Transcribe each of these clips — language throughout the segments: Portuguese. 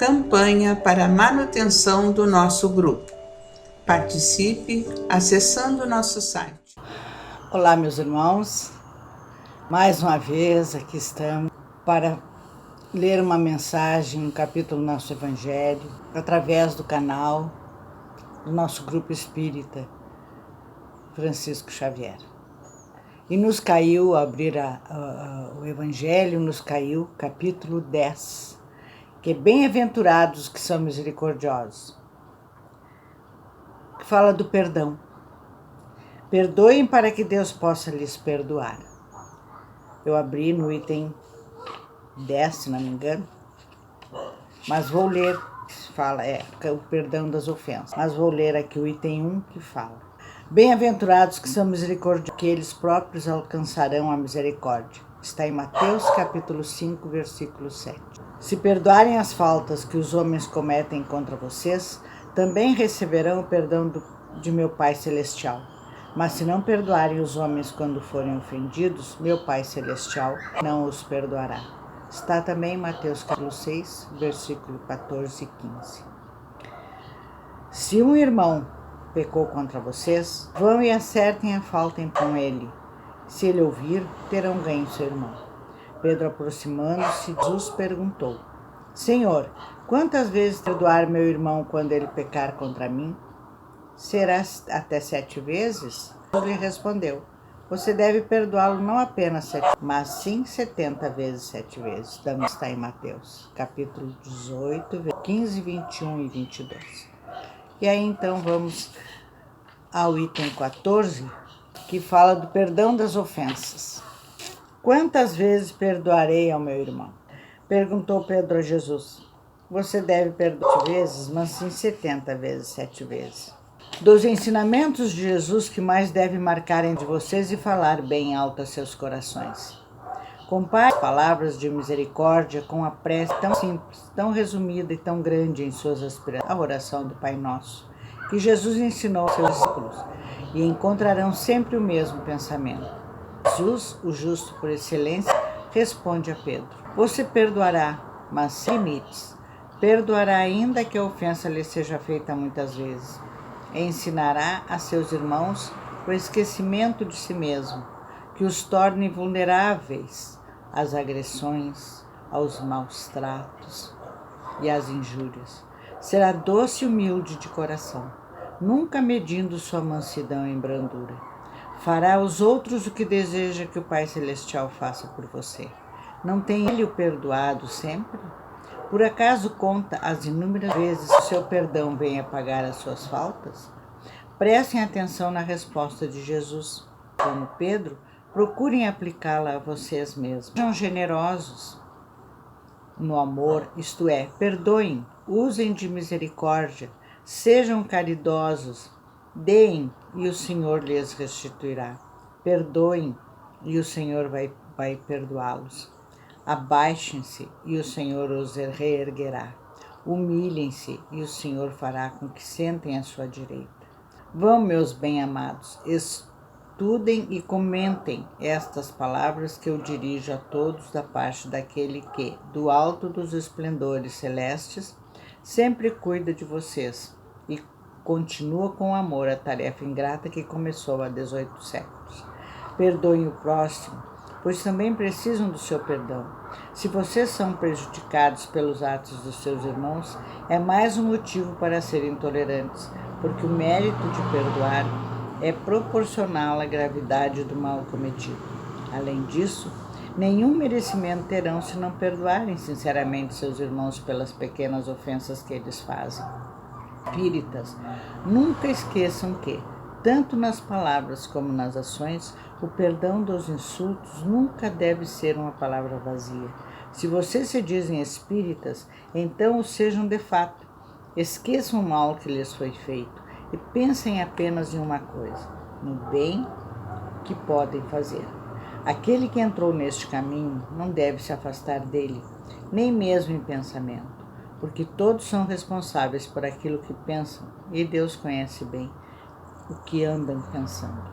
campanha para a manutenção do nosso grupo. Participe acessando o nosso site. Olá, meus irmãos. Mais uma vez aqui estamos para ler uma mensagem, um capítulo do nosso Evangelho, através do canal do nosso grupo espírita Francisco Xavier. E nos caiu, ao abrir o Evangelho, nos caiu capítulo 10, que é bem-aventurados que são misericordiosos, que fala do perdão. Perdoem para que Deus possa lhes perdoar. Eu abri no item 10, se não me engano, mas vou ler, fala, o perdão das ofensas, mas vou ler aqui o item 1 que fala. Bem-aventurados que são misericordiosos, que eles próprios alcançarão a misericórdia. Está em Mateus capítulo 5, versículo 7. Se perdoarem as faltas que os homens cometem contra vocês, também receberão o perdão de meu Pai Celestial. Mas se não perdoarem os homens quando forem ofendidos, meu Pai Celestial não os perdoará. Está também em Mateus capítulo 6, versículo 14 e 15. Se um irmão pecou contra vocês, vão e acertem a falta com ele. Se ele ouvir, terão ganho seu irmão. Pedro, aproximando-se, Jesus perguntou: Senhor, quantas vezes perdoar meu irmão quando ele pecar contra mim? Será até 7 vezes? Ele respondeu: Você deve perdoá-lo não apenas 7, mas sim 70 vezes 7 vezes. Também está em Mateus, capítulo 18, 15, 21 e 22. E aí então vamos ao item 14, que fala do perdão das ofensas. Quantas vezes perdoarei ao meu irmão? Perguntou Pedro a Jesus. Você deve perdoar 7 vezes, mas sim 70 vezes 7 vezes. Dos ensinamentos de Jesus que mais deve marcar entre vocês e falar bem alto a seus corações. Compare palavras de misericórdia com a prece tão simples, tão resumida e tão grande em suas aspirações, a oração do Pai Nosso, que Jesus ensinou aos seus discípulos, e encontrarão sempre o mesmo pensamento. Jesus, o justo por excelência, responde a Pedro: Você perdoará, mas sem limites. Perdoará ainda que a ofensa lhe seja feita muitas vezes. E ensinará a seus irmãos o esquecimento de si mesmo, que os torne vulneráveis às agressões, aos maus tratos e às injúrias. Será doce e humilde de coração, nunca medindo sua mansidão em brandura. Fará aos outros o que deseja que o Pai Celestial faça por você. Não tem ele o perdoado sempre? Por acaso conta as inúmeras vezes que o seu perdão vem apagar as suas faltas? Prestem atenção na resposta de Jesus. Como Pedro, procurem aplicá-la a vocês mesmos. Sejam generosos no amor, isto é, perdoem, usem de misericórdia, sejam caridosos, deem e o Senhor lhes restituirá. Perdoem e o Senhor vai perdoá-los. Abaixem-se e o Senhor os reerguerá. Humilhem-se e o Senhor fará com que sentem à sua direita. Vão, meus bem-amados, estudem e comentem estas palavras que eu dirijo a todos da parte daquele que, do alto dos esplendores celestes, sempre cuida de vocês e continua com amor a tarefa ingrata que começou há 18 séculos. Perdoem o próximo, pois também precisam do seu perdão. Se vocês são prejudicados pelos atos dos seus irmãos, é mais um motivo para serem tolerantes, porque o mérito de perdoar é proporcional à gravidade do mal cometido. Além disso, nenhum merecimento terão se não perdoarem sinceramente seus irmãos pelas pequenas ofensas que eles fazem. Espíritas, nunca esqueçam que, tanto nas palavras como nas ações, o perdão dos insultos nunca deve ser uma palavra vazia. Se vocês se dizem espíritas, então o sejam de fato. Esqueçam o mal que lhes foi feito e pensem apenas em uma coisa: no bem que podem fazer. Aquele que entrou neste caminho não deve se afastar dele, nem mesmo em pensamento, porque todos são responsáveis por aquilo que pensam e Deus conhece bem o que andam pensando.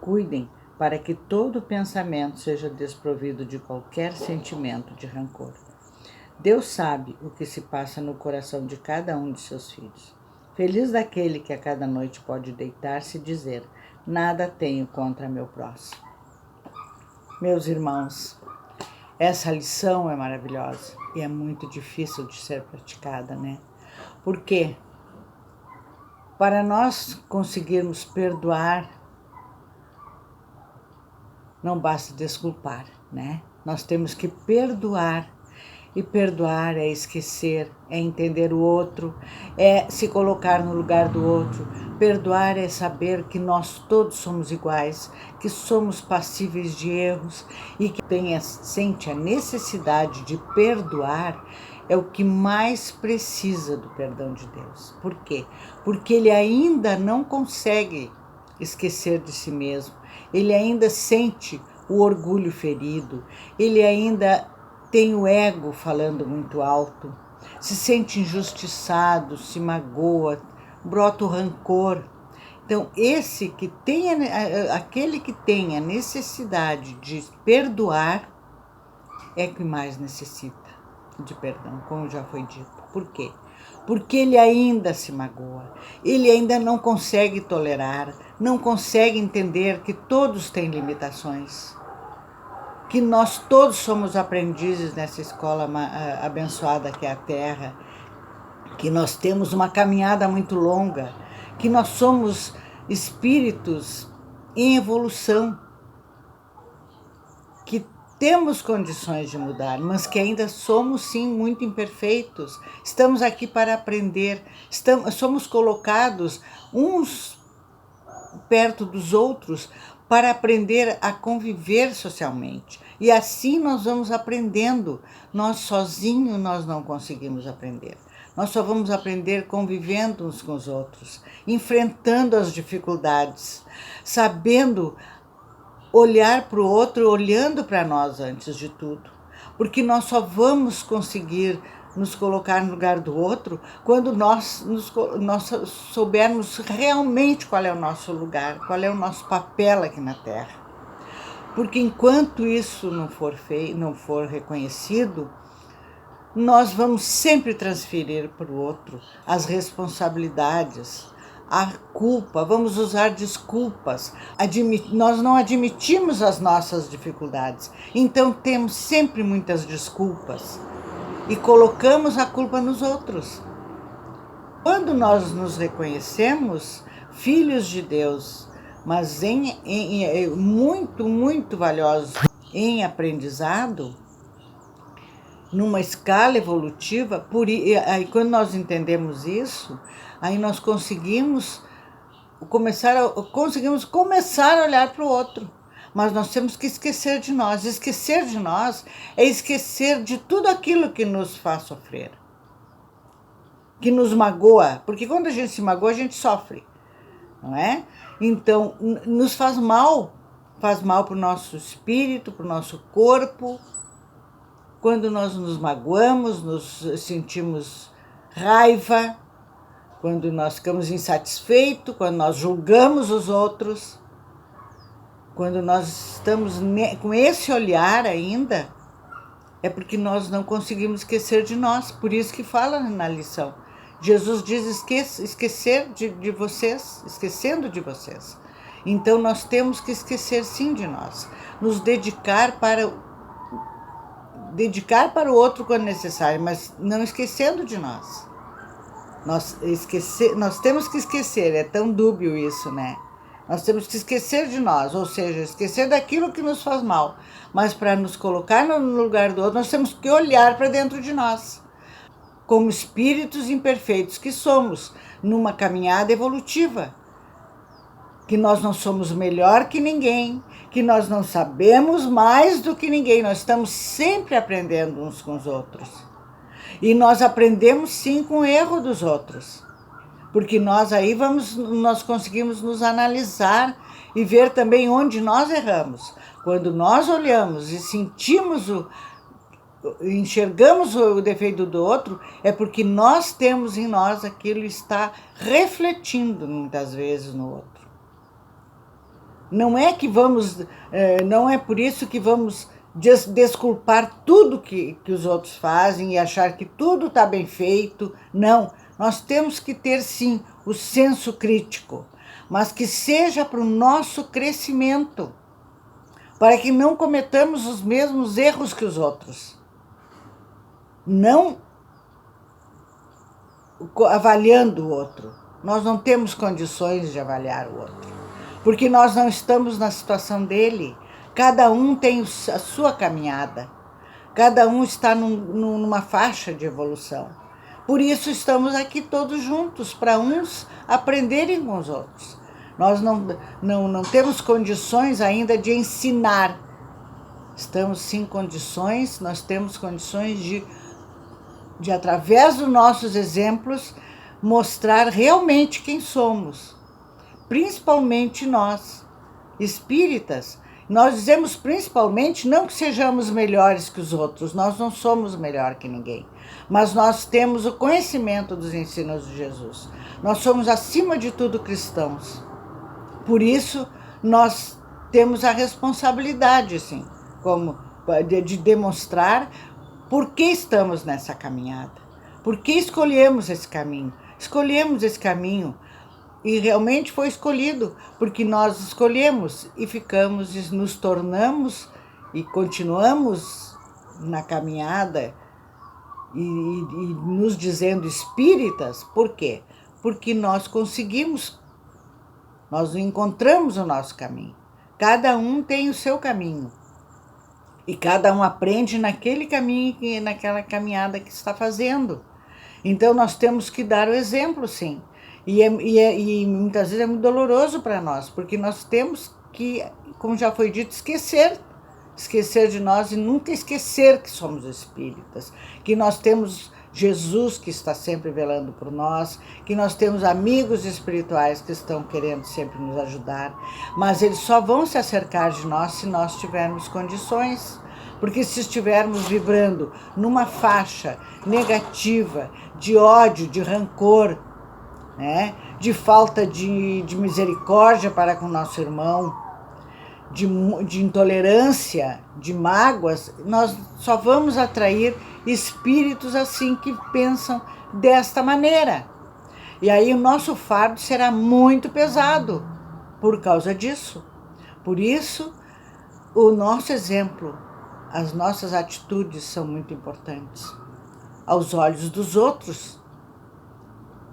Cuidem para que todo pensamento seja desprovido de qualquer sentimento de rancor. Deus sabe o que se passa no coração de cada um de seus filhos. Feliz daquele que a cada noite pode deitar-se e dizer: nada tenho contra meu próximo. Meus irmãos, essa lição é maravilhosa e é muito difícil de ser praticada, né? Por quê? Para nós conseguirmos perdoar, não basta desculpar, né? Nós temos que perdoar. E perdoar é esquecer, é entender o outro, é se colocar no lugar do outro. Perdoar é saber que nós todos somos iguais, que somos passíveis de erros e que sente a necessidade de perdoar é o que mais precisa do perdão de Deus. Por quê? Porque ele ainda não consegue esquecer de si mesmo, ele ainda sente o orgulho ferido, ele ainda tem o ego falando muito alto, se sente injustiçado, se magoa, brota o rancor. Então, aquele que tem a necessidade de perdoar é que mais necessita de perdão, como já foi dito. Por quê? Porque ele ainda se magoa, ele ainda não consegue tolerar, não consegue entender que todos têm limitações, que nós todos somos aprendizes nessa escola abençoada que é a Terra, que nós temos uma caminhada muito longa, que nós somos espíritos em evolução, que temos condições de mudar, mas que ainda somos sim muito imperfeitos. Estamos aqui para aprender, somos colocados uns perto dos outros para aprender a conviver socialmente. E assim nós vamos aprendendo. Nós sozinhos nós não conseguimos aprender. Nós só vamos aprender convivendo uns com os outros, enfrentando as dificuldades, sabendo olhar para o outro, olhando para nós antes de tudo. Porque nós só vamos conseguir nos colocar no lugar do outro quando nós soubermos realmente qual é o nosso lugar, qual é o nosso papel aqui na Terra. Porque enquanto isso não for reconhecido, nós vamos sempre transferir para o outro as responsabilidades, a culpa, vamos usar desculpas. Nós não admitimos as nossas dificuldades, então temos sempre muitas desculpas e colocamos a culpa nos outros. Quando nós nos reconhecemos filhos de Deus, mas muito valiosos em aprendizado, numa escala evolutiva, aí quando nós entendemos isso, aí nós conseguimos começar a olhar para o outro. Mas nós temos que esquecer de nós. Esquecer de nós é esquecer de tudo aquilo que nos faz sofrer, que nos magoa. Porque quando a gente se magoa, a gente sofre, não é? Então, nos faz mal para o nosso espírito, para o nosso corpo. Quando nós nos magoamos, nos sentimos raiva, quando nós ficamos insatisfeitos, quando nós julgamos os outros, quando nós estamos com esse olhar ainda, é porque nós não conseguimos esquecer de nós. Por isso que fala na lição. Jesus diz esquecer de vocês, esquecendo de vocês. Então nós temos que esquecer sim de nós, nos dedicar para o outro quando necessário, mas não esquecendo de nós. Nós temos que esquecer, é tão dúbio isso, né? Nós temos que esquecer de nós, ou seja, esquecer daquilo que nos faz mal. Mas para nos colocar no lugar do outro, nós temos que olhar para dentro de nós, como espíritos imperfeitos que somos, numa caminhada evolutiva. Que nós não somos melhor que ninguém, que nós não sabemos mais do que ninguém, nós estamos sempre aprendendo uns com os outros. E nós aprendemos sim com o erro dos outros, porque nós conseguimos nos analisar e ver também onde nós erramos. Quando nós olhamos e enxergamos o defeito do outro, é porque nós temos em nós aquilo está refletindo muitas vezes no outro. Não é por isso que vamos desculpar tudo que os outros fazem e achar que tudo está bem feito. Não, nós temos que ter sim o senso crítico, mas que seja para o nosso crescimento, para que não cometamos os mesmos erros que os outros. Não avaliando o outro. Nós não temos condições de avaliar o outro, porque nós não estamos na situação dele. Cada um tem a sua caminhada, cada um está numa faixa de evolução. Por isso estamos aqui todos juntos, para uns aprenderem com os outros. Nós não temos condições ainda de ensinar. Estamos sim condições, nós temos condições de através dos nossos exemplos, mostrar realmente quem somos. Principalmente nós, espíritas. Nós dizemos principalmente não que sejamos melhores que os outros, nós não somos melhor que ninguém, mas nós temos o conhecimento dos ensinos de Jesus. Nós somos, acima de tudo, cristãos. Por isso, nós temos a responsabilidade, sim, de demonstrar por que estamos nessa caminhada, por que escolhemos esse caminho. Escolhemos esse caminho e realmente foi escolhido, porque nós escolhemos e ficamos, e nos tornamos e continuamos na caminhada e nos dizendo espíritas. Por quê? Porque nós conseguimos, nós encontramos o nosso caminho. Cada um tem o seu caminho e cada um aprende naquele caminho, naquela caminhada que está fazendo. Então nós temos que dar o exemplo, sim. E muitas vezes é muito doloroso para nós, porque nós temos que, como já foi dito, esquecer de nós e nunca esquecer que somos espíritas, que nós temos Jesus que está sempre velando por nós, que nós temos amigos espirituais que estão querendo sempre nos ajudar, mas eles só vão se acercar de nós se nós tivermos condições, porque se estivermos vibrando numa faixa negativa, de ódio, de rancor, né, de falta de misericórdia para com o nosso irmão, de intolerância, de mágoas, nós só vamos atrair espíritos assim que pensam desta maneira. E aí o nosso fardo será muito pesado por causa disso. Por isso, o nosso exemplo, as nossas atitudes são muito importantes aos olhos dos outros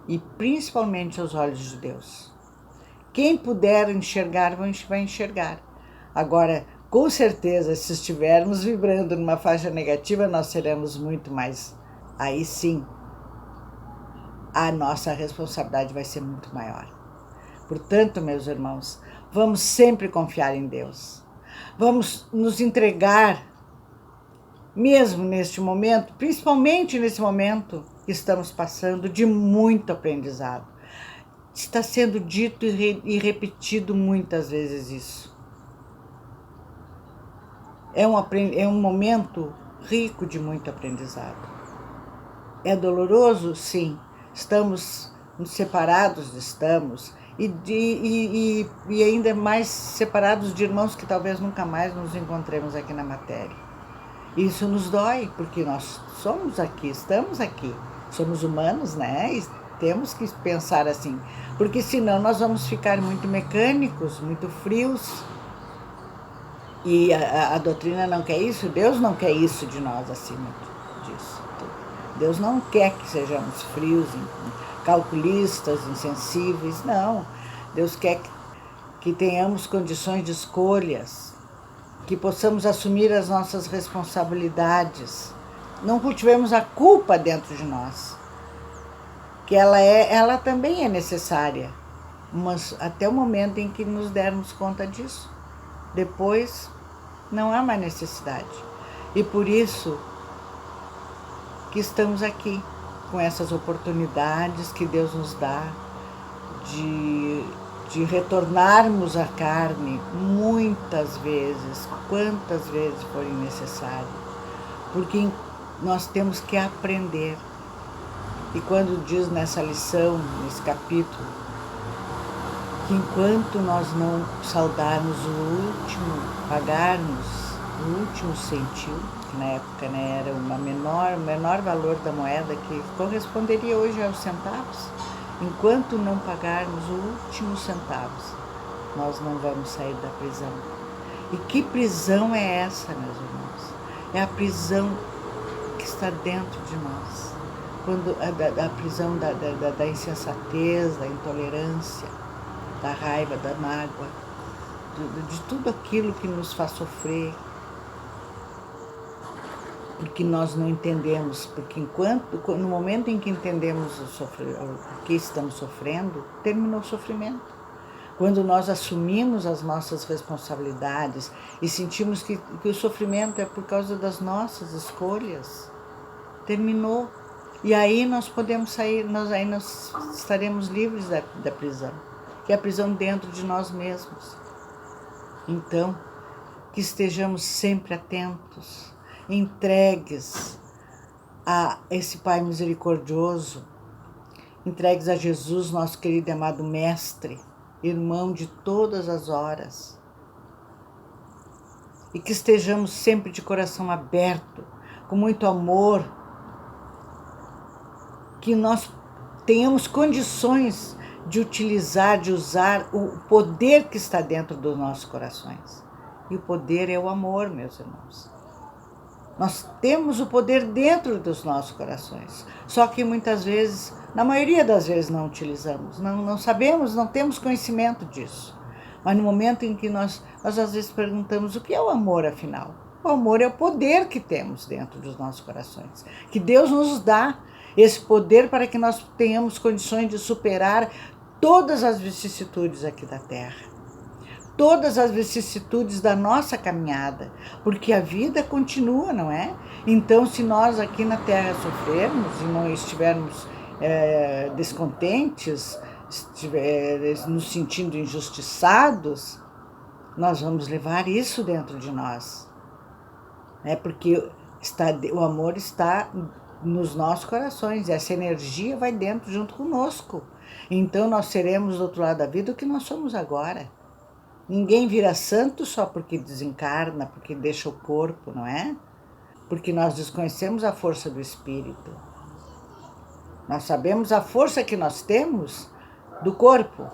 e principalmente aos olhos de Deus. Quem puder enxergar, vai enxergar. Agora, com certeza, se estivermos vibrando numa faixa negativa, nós seremos muito mais. Aí sim, a nossa responsabilidade vai ser muito maior. Portanto, meus irmãos, vamos sempre confiar em Deus. Vamos nos entregar, mesmo neste momento, principalmente nesse momento que estamos passando de muito aprendizado. Está sendo dito e repetido muitas vezes isso. É um momento rico de muito aprendizado. É doloroso? Sim. Estamos separados, e ainda mais separados de irmãos que talvez nunca mais nos encontremos aqui na matéria. Isso nos dói, porque nós somos aqui, estamos aqui, somos humanos, né? E temos que pensar assim, porque senão nós vamos ficar muito mecânicos, muito frios. E a doutrina não quer isso, Deus não quer isso de nós acima disso. Deus não quer que sejamos frios, calculistas, insensíveis, não. Deus quer que tenhamos condições de escolhas, que possamos assumir as nossas responsabilidades, não cultivemos a culpa dentro de nós, que ela também é necessária, mas até o momento em que nos dermos conta disso. Depois, não há mais necessidade. E por isso que estamos aqui, com essas oportunidades que Deus nos dá de retornarmos à carne muitas vezes, quantas vezes forem necessárias, porque nós temos que aprender. E quando diz nessa lição, nesse capítulo, que enquanto nós não saudarmos o último, pagarmos o último centil, que na época, né, era o menor valor da moeda, que corresponderia hoje aos centavos. Enquanto não pagarmos o último centavo, nós não vamos sair da prisão. E que prisão é essa, meus irmãos? É a prisão que está dentro de nós. A prisão da insensatez, da intolerância, da raiva, da mágoa, de tudo aquilo que nos faz sofrer, porque nós não entendemos, porque no momento em que entendemos o que estamos sofrendo, terminou o sofrimento. Quando nós assumimos as nossas responsabilidades e sentimos que o sofrimento é por causa das nossas escolhas, terminou. E aí nós podemos sair, nós estaremos livres da prisão, que é a prisão dentro de nós mesmos. Então, que estejamos sempre atentos, entregues a esse Pai misericordioso, entregues a Jesus, nosso querido e amado Mestre, irmão de todas as horas. E que estejamos sempre de coração aberto, com muito amor, que nós tenhamos condições de utilizar, de usar o poder que está dentro dos nossos corações. E o poder é o amor, meus irmãos. Nós temos o poder dentro dos nossos corações, só que muitas vezes, na maioria das vezes, não utilizamos, não sabemos, não temos conhecimento disso. Mas no momento em que nós às vezes perguntamos o que é o amor, afinal? O amor é o poder que temos dentro dos nossos corações, que Deus nos dá esse poder para que nós tenhamos condições de superar todas as vicissitudes aqui da Terra. Todas as vicissitudes da nossa caminhada, porque a vida continua, não é? Então, se nós aqui na Terra sofrermos e não estivermos descontentes, nos sentindo injustiçados, nós vamos levar isso dentro de nós, né? Porque o amor está nos nossos corações, e essa energia vai dentro junto conosco. Então, nós seremos do outro lado da vida o que nós somos agora. Ninguém vira santo só porque desencarna, porque deixa o corpo, não é? Porque nós desconhecemos a força do Espírito. Nós sabemos a força que nós temos do corpo,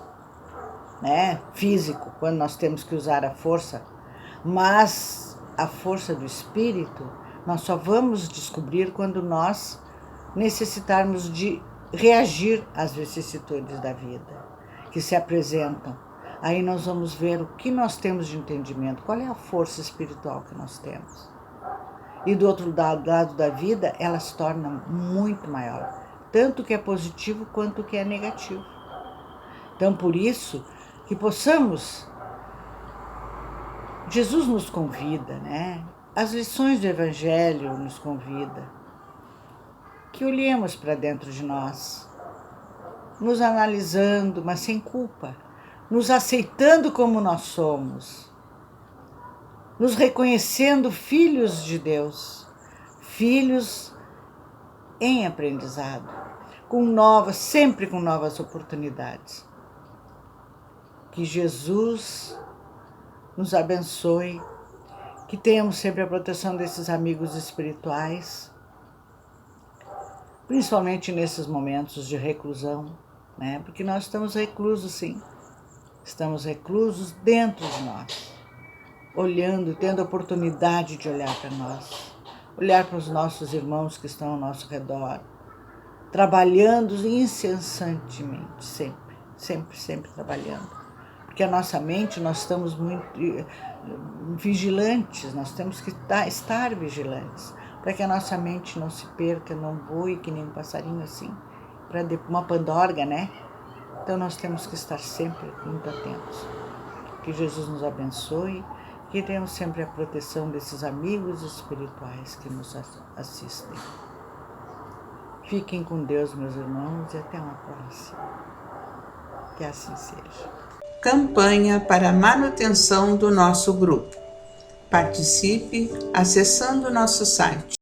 né? Físico, quando nós temos que usar a força. Mas a força do Espírito, nós só vamos descobrir quando nós necessitarmos de reagir às vicissitudes da vida que se apresentam. Aí nós vamos ver o que nós temos de entendimento, qual é a força espiritual que nós temos. E do outro lado da vida, ela se torna muito maior, tanto que é positivo quanto que é negativo. Então, por isso, que possamos, Jesus nos convida, né? As lições do Evangelho nos convida, que olhemos para dentro de nós, nos analisando, mas sem culpa, nos aceitando como nós somos, nos reconhecendo filhos de Deus, filhos em aprendizado, sempre com novas oportunidades. Que Jesus nos abençoe, que tenhamos sempre a proteção desses amigos espirituais, principalmente nesses momentos de reclusão, né? Porque nós estamos reclusos, sim. Estamos reclusos dentro de nós, olhando, tendo a oportunidade de olhar para nós, olhar para os nossos irmãos que estão ao nosso redor, trabalhando incessantemente, sempre trabalhando. Porque a nossa mente, nós estamos muito vigilantes, nós temos que estar vigilantes, para que a nossa mente não se perca, não voe que nem um passarinho assim, para uma pandorga, né? Então nós temos que estar sempre muito atentos. Que Jesus nos abençoe, que tenhamos sempre a proteção desses amigos espirituais que nos assistem. Fiquem com Deus, meus irmãos, e até uma próxima. Que assim seja. Campanha para a manutenção do nosso grupo. Participe acessando nosso site